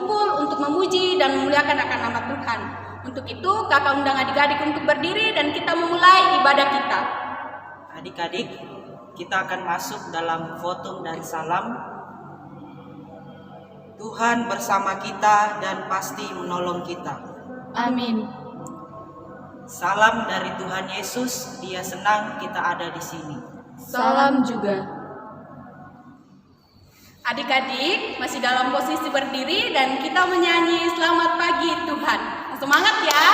berkumpul untuk memuji dan memuliakan akan nama Tuhan. Untuk itu, kakak undang adik-adik untuk berdiri dan kita memulai ibadah kita. Adik-adik, kita akan masuk dalam votum dan salam. Tuhan bersama kita dan pasti menolong kita. Amin. Salam dari Tuhan Yesus, Dia senang kita ada di sini. Salam juga. Adik-adik masih dalam posisi berdiri dan kita menyanyi Selamat Pagi Tuhan. Semangat ya.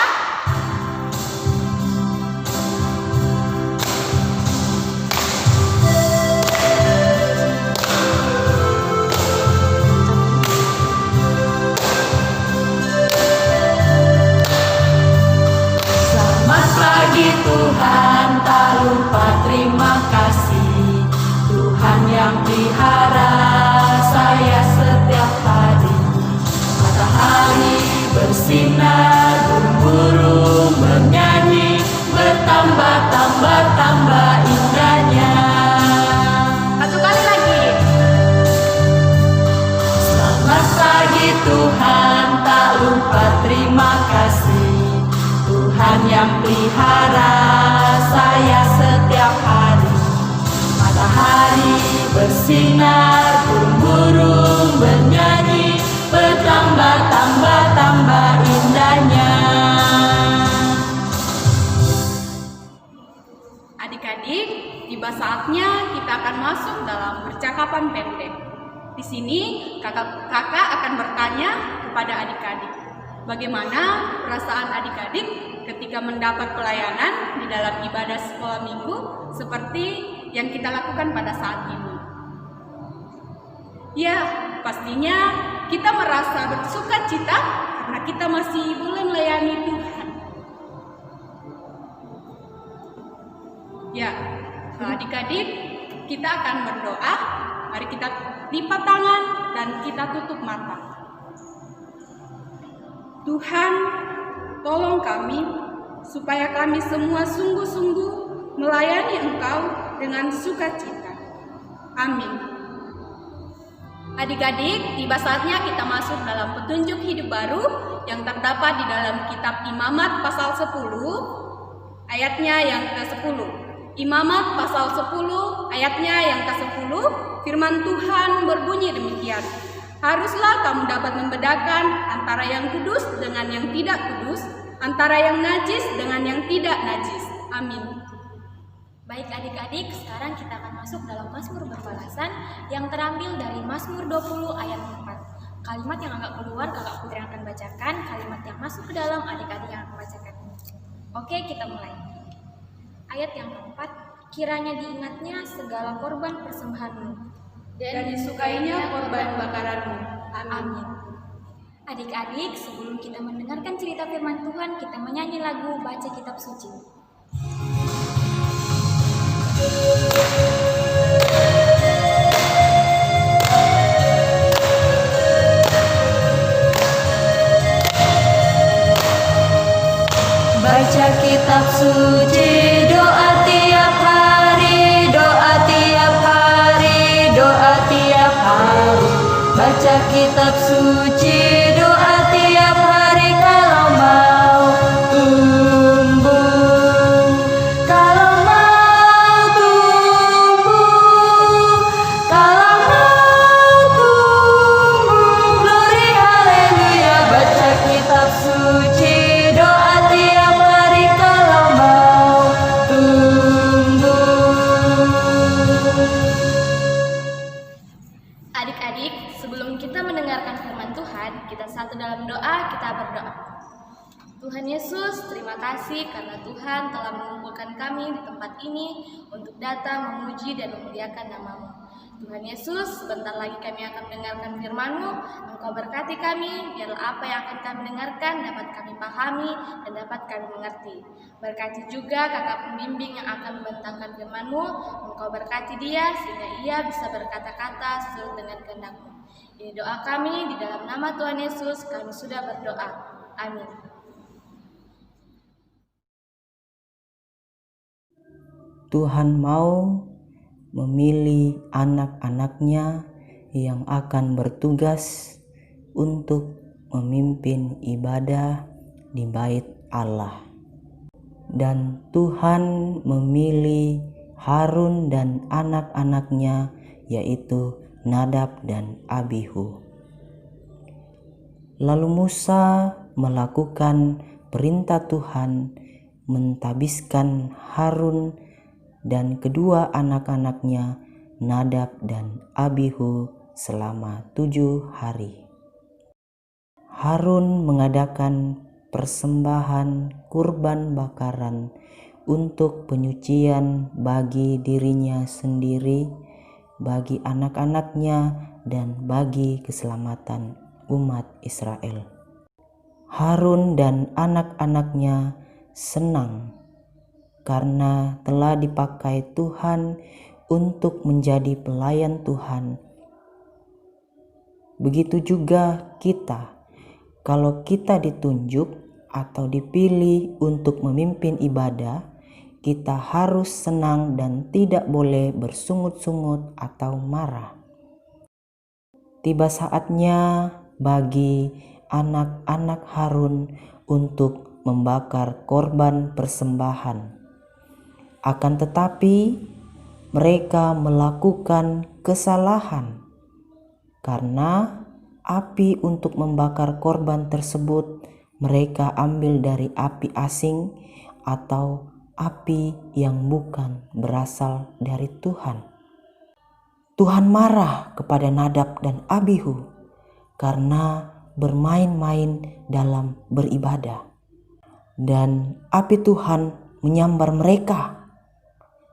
Selamat pagi Tuhan, tak lupa terima kasih. Tuhan yang pelihara saya setiap hari. Matahari bersinar, burung-burung bernyanyi, bertambah indahnya. Satu kali lagi. Selamat pagi Tuhan, tak lupa terima kasih. Tuhan yang pelihara saya setiap hari. Matahari bersinar, burung-burung bernyanyi, bertambah indahnya. Adik-adik, tiba saatnya kita akan masuk dalam percakapan pendek. Di sini kakak akan bertanya kepada adik-adik, bagaimana perasaan adik-adik ketika mendapat pelayanan di dalam ibadah sekolah minggu seperti yang kita lakukan pada saat ini. Ya, pastinya kita merasa bersuka cita karena kita masih boleh melayani Tuhan. Ya, adik-adik, kita akan berdoa. Mari kita lipat tangan dan kita tutup mata. Tuhan, tolong kami supaya kami semua sungguh-sungguh melayani Engkau dengan sukacita. Amin. Adik-adik, tiba saatnya kita masuk dalam petunjuk hidup baru yang terdapat di dalam kitab Imamat pasal 10 ayatnya yang ke-10. Imamat pasal 10 ayatnya yang ke-10, firman Tuhan berbunyi demikian. Haruslah kamu dapat membedakan antara yang kudus dengan yang tidak kudus, antara yang najis dengan yang tidak najis. Amin. Baik adik-adik, sekarang kita akan masuk dalam Mazmur berbalasan yang terambil dari Mazmur 20 ayat 4. Kalimat yang agak keluar kakak Putri yang akan bacakan, kalimat yang masuk ke dalam adik-adik yang akan bacakan. Oke, kita mulai. Ayat yang keempat, kiranya diingatnya segala korban persembahanmu Dan disukainya korban bakaranmu. Amin. Adik-adik, sebelum kita mendengarkan cerita firman Tuhan, kita menyanyi lagu Baca Kitab Suci. Baca kitab suci, doa tiap hari, doa tiap hari, doa tiap hari. Baca kitab suci, doa tiap hari kalau mau tumbuh, kalau mau tumbuh, kalau mau tumbuh. Glory haleluya. Baca kitab suci, doa tiap hari kalau mau tumbuh. Adik-adik, sebelum kita mendengarkan firman Tuhan, kita satu dalam doa, kita berdoa. Tuhan Yesus, terima kasih karena Tuhan telah mengumpulkan kami di tempat ini untuk datang memuji dan memuliakan nama-Mu. Tuhan Yesus, sebentar lagi kami akan mendengarkan firman-Mu. Engkau berkati kami, biarlah apa yang akan kami dengarkan dapat kami pahami dan dapat kami mengerti. Berkati juga kakak pembimbing yang akan membentangkan firman-Mu. Engkau berkati dia sehingga ia bisa berkata-kata sesuai dengan kehendak-Mu. Ini doa kami di dalam nama Tuhan Yesus, kami sudah berdoa. Amin. Tuhan mau memilih anak-anaknya yang akan bertugas untuk memimpin ibadah di bait Allah. Dan Tuhan memilih Harun dan anak-anaknya, yaitu Nadab dan Abihu. Lalu Musa melakukan perintah Tuhan, mentabiskan Harun dan kedua anak-anaknya, Nadab dan Abihu, selama 7 hari. Harun mengadakan persembahan kurban bakaran untuk penyucian bagi dirinya sendiri, bagi anak-anaknya, dan bagi keselamatan umat Israel. Harun dan anak-anaknya senang karena telah dipakai Tuhan untuk menjadi pelayan Tuhan. Begitu juga kita, kalau kita ditunjuk atau dipilih untuk memimpin ibadah, kita harus senang dan tidak boleh bersungut-sungut atau marah. Tiba saatnya bagi anak-anak Harun untuk membakar korban persembahan. Akan tetapi mereka melakukan kesalahan karena api untuk membakar korban tersebut mereka ambil dari api asing atau api yang bukan berasal dari Tuhan. Tuhan marah kepada Nadab dan Abihu karena bermain-main dalam beribadah. Dan api Tuhan menyambar mereka.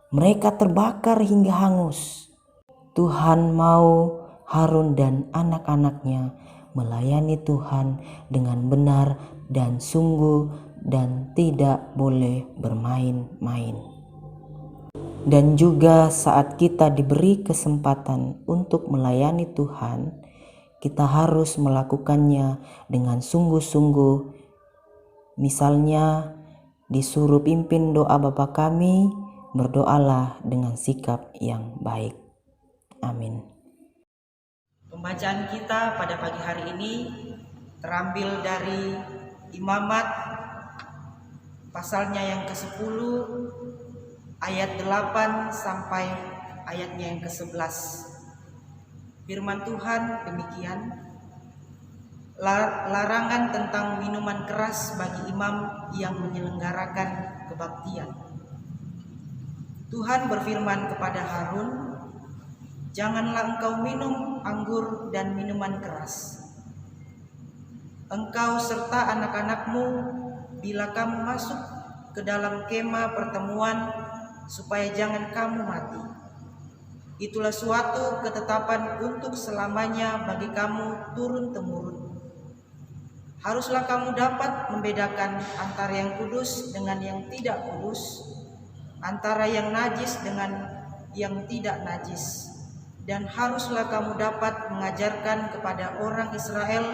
Mereka terbakar hingga hangus. Tuhan mau Harun dan anak-anaknya melayani Tuhan dengan benar dan sungguh dan tidak boleh bermain-main. Dan juga saat kita diberi kesempatan untuk melayani Tuhan, kita harus melakukannya dengan sungguh-sungguh. Misalnya disuruh pimpin doa Bapa kami, berdoalah dengan sikap yang baik. Amin. Pembacaan kita pada pagi hari ini terambil dari Imamat pasalnya yang ke-10 ayat 8 sampai ayatnya yang ke-11. Firman Tuhan demikian, larangan tentang minuman keras bagi imam yang menyelenggarakan kebaktian. Tuhan berfirman kepada Harun, janganlah engkau minum anggur dan minuman keras. Engkau serta anak-anakmu bila kamu masuk ke dalam kemah pertemuan, supaya jangan kamu mati. Itulah suatu ketetapan untuk selamanya bagi kamu turun-temurun. Haruslah kamu dapat membedakan antara yang kudus dengan yang tidak kudus, antara yang najis dengan yang tidak najis. Dan haruslah kamu dapat mengajarkan kepada orang Israel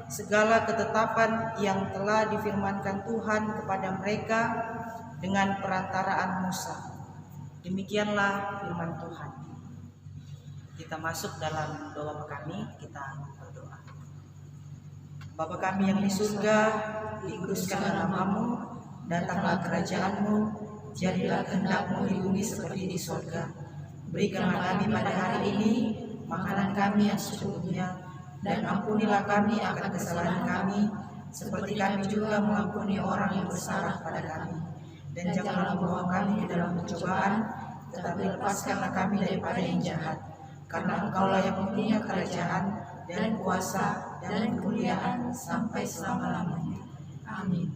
segala ketetapan yang telah difirmankan Tuhan kepada mereka dengan perantaraan Musa. Demikianlah firman Tuhan. Kita masuk dalam doa kami, kita berdoa. Bapa kami yang di surga, dikuduskanlah namamu, datanglah kerajaanmu, jadilah kehendak-mu di bumi seperti di surga. Berikanlah kami pada hari ini makanan kami yang secukupnya, dan ampunilah kami akan kesalahan kami, seperti kami juga mengampuni orang yang bersalah pada kami. Dan janganlah membawa kami ke dalam pencobaan, tetapi lepaskanlah kami daripada yang jahat. Karena Engkaulah yang mempunyai kerajaan dan kuasa dan kemuliaan sampai selama-lamanya. Amin.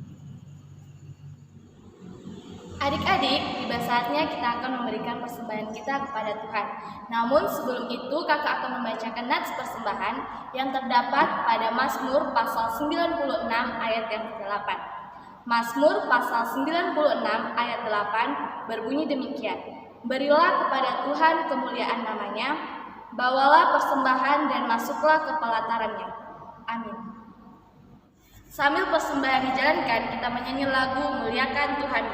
Adik-adik, tiba saatnya kita akan memberikan persembahan kita kepada Tuhan. Namun sebelum itu kakak akan membacakan nats persembahan yang terdapat pada Mazmur pasal 96 ayat yang ke-8. Mazmur pasal 96 ayat 8 berbunyi demikian. Berilah kepada Tuhan kemuliaan namanya, bawalah persembahan dan masuklah ke pelatarannya. Amin. Sambil persembahan dijalankan, kita menyanyi lagu Muliakan Tuhan.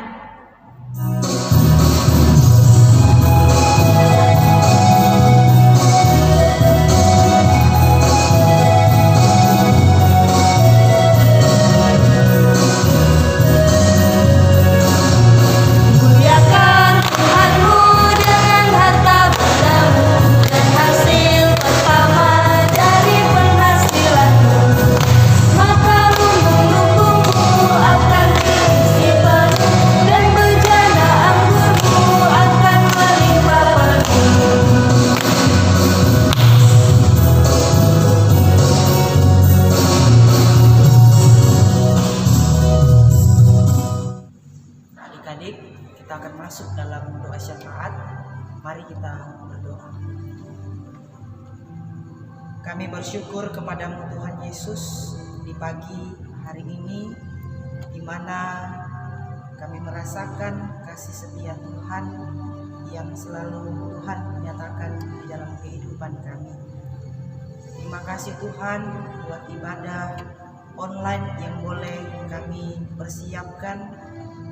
masuk dalam doa syafaat. Mari kita berdoa. Kami bersyukur kepadamu Tuhan Yesus di pagi hari ini, di mana kami merasakan kasih setia Tuhan yang selalu Tuhan nyatakan di dalam kehidupan kami. Terima kasih Tuhan buat ibadah online yang boleh kami persiapkan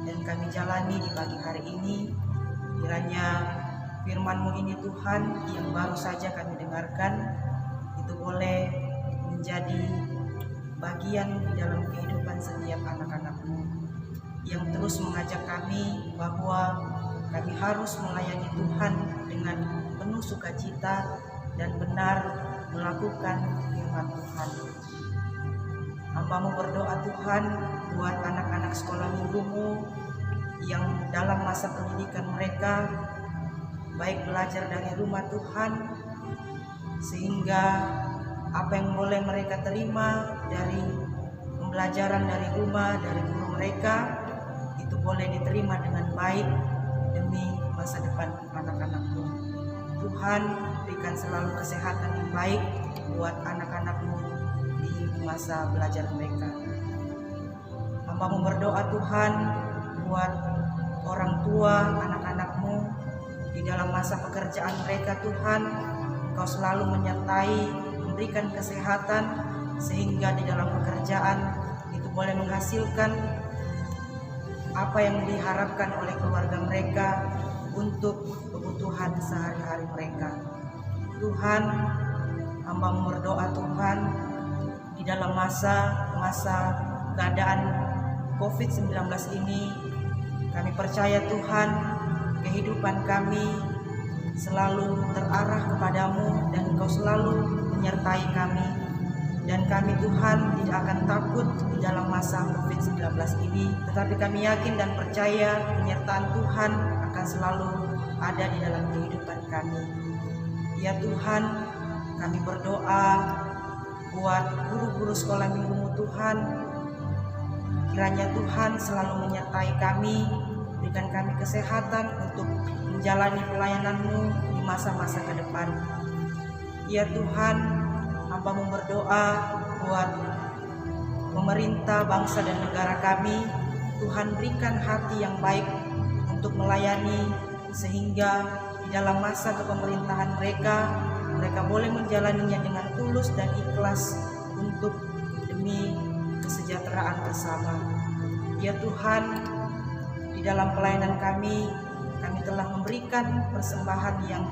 dan kami jalani di pagi hari ini. Kiranya firman-Mu ini Tuhan yang baru saja kami dengarkan itu boleh menjadi bagian di dalam kehidupan setiap anak-anak-Mu yang terus mengajak kami bahwa kami harus melayani Tuhan dengan penuh sukacita dan benar melakukan firman Tuhan. Hamba-Mu berdoa Tuhan buat anak-anak sekolah minggu-Mu yang dalam masa pendidikan mereka, baik belajar dari rumah Tuhan, sehingga apa yang boleh mereka terima dari pembelajaran dari rumah, dari guru mereka, itu boleh diterima dengan baik demi masa depan anak-anak-Mu. Tuhan, berikan selalu kesehatan yang baik buat anak-anak-Mu di masa belajar mereka. Hamba-Mu berdoa Tuhan buat orang tua anak-anak-Mu di dalam masa pekerjaan mereka Tuhan. Engkau selalu menyertai, memberikan kesehatan sehingga di dalam pekerjaan itu boleh menghasilkan apa yang diharapkan oleh keluarga mereka untuk kebutuhan sehari-hari mereka. Tuhan, hamba-Mu berdoa Tuhan di dalam masa keadaan COVID-19 ini, kami percaya Tuhan kehidupan kami selalu terarah kepadamu dan Engkau selalu menyertai kami. Dan kami Tuhan tidak akan takut di dalam masa COVID-19 ini, tetapi kami yakin dan percaya penyertaan Tuhan akan selalu ada di dalam kehidupan kami. Ya Tuhan, kami berdoa buat guru-guru sekolah minggu-Mu Tuhan. Kiranya Tuhan selalu menyertai kami, berikan kami kesehatan untuk menjalani pelayanan-Mu di masa-masa ke depan. Ya Tuhan, hamba-Mu berdoa buat pemerintah, bangsa dan negara kami. Tuhan berikan hati yang baik untuk melayani, sehingga di dalam masa kepemerintahan mereka boleh menjalaninya dengan tulus dan ikhlas untuk demi kesejahteraan bersama. Ya Tuhan, di dalam pelayanan kami telah memberikan persembahan yang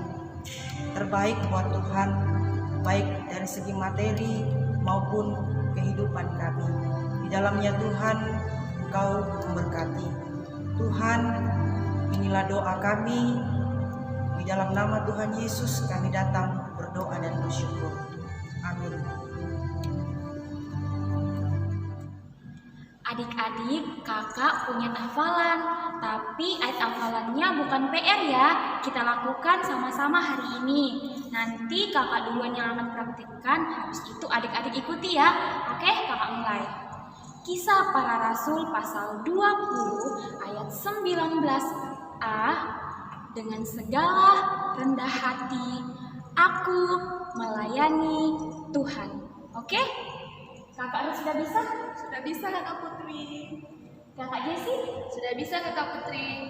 terbaik buat Tuhan, baik dari segi materi maupun kehidupan kami. Di dalamnya Tuhan, Engkau memberkati. Tuhan, inilah doa kami. Di dalam nama Tuhan Yesus kami datang berdoa dan bersyukur. Amin. Adik-adik, kakak punya hafalan, tapi ayat hafalannya bukan PR ya. Kita lakukan sama-sama hari ini. Nanti kakak duluan yang akan praktikkan, habis itu adik-adik ikuti ya. Oke, kakak mulai. Kisah Para Rasul pasal 20 ayat 19a. Dengan segala rendah hati, aku melayani Tuhan. Oke? Kakak Ruth sudah bisa? Sudah bisa Kakak Putri. Kakak Jessi? Sudah bisa Kakak Putri.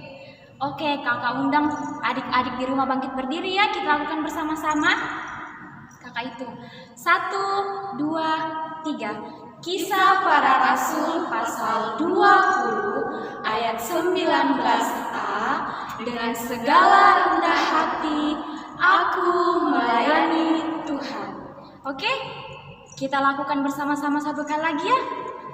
Oke, kakak undang adik-adik di rumah bangkit berdiri ya. Kita lakukan bersama-sama. Kakak itu 1, 2, 3. Kisah Para Rasul pasal 20 ayat 19a. Dengan segala rendah hati aku melayani Tuhan. Oke? Kita lakukan bersama-sama satu kali lagi ya.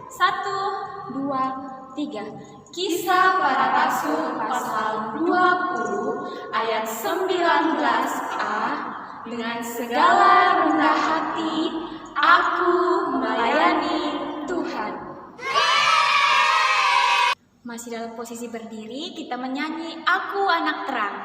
1, 2, 3. Kisah Para Rasul pasal 20 ayat 19a. Dengan segala rendah hati aku melayani Tuhan. Masih dalam posisi berdiri, kita menyanyi Aku Anak Terang.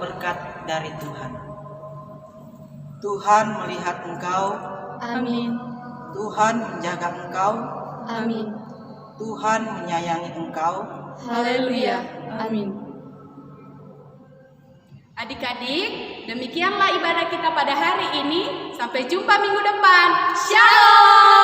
berkat dari Tuhan. Tuhan melihat engkau, Amin. Tuhan menjaga engkau, Amin. Tuhan menyayangi engkau. Haleluya. Amin. Adik-adik, demikianlah ibadah kita pada hari ini. Sampai jumpa minggu depan. Shalom.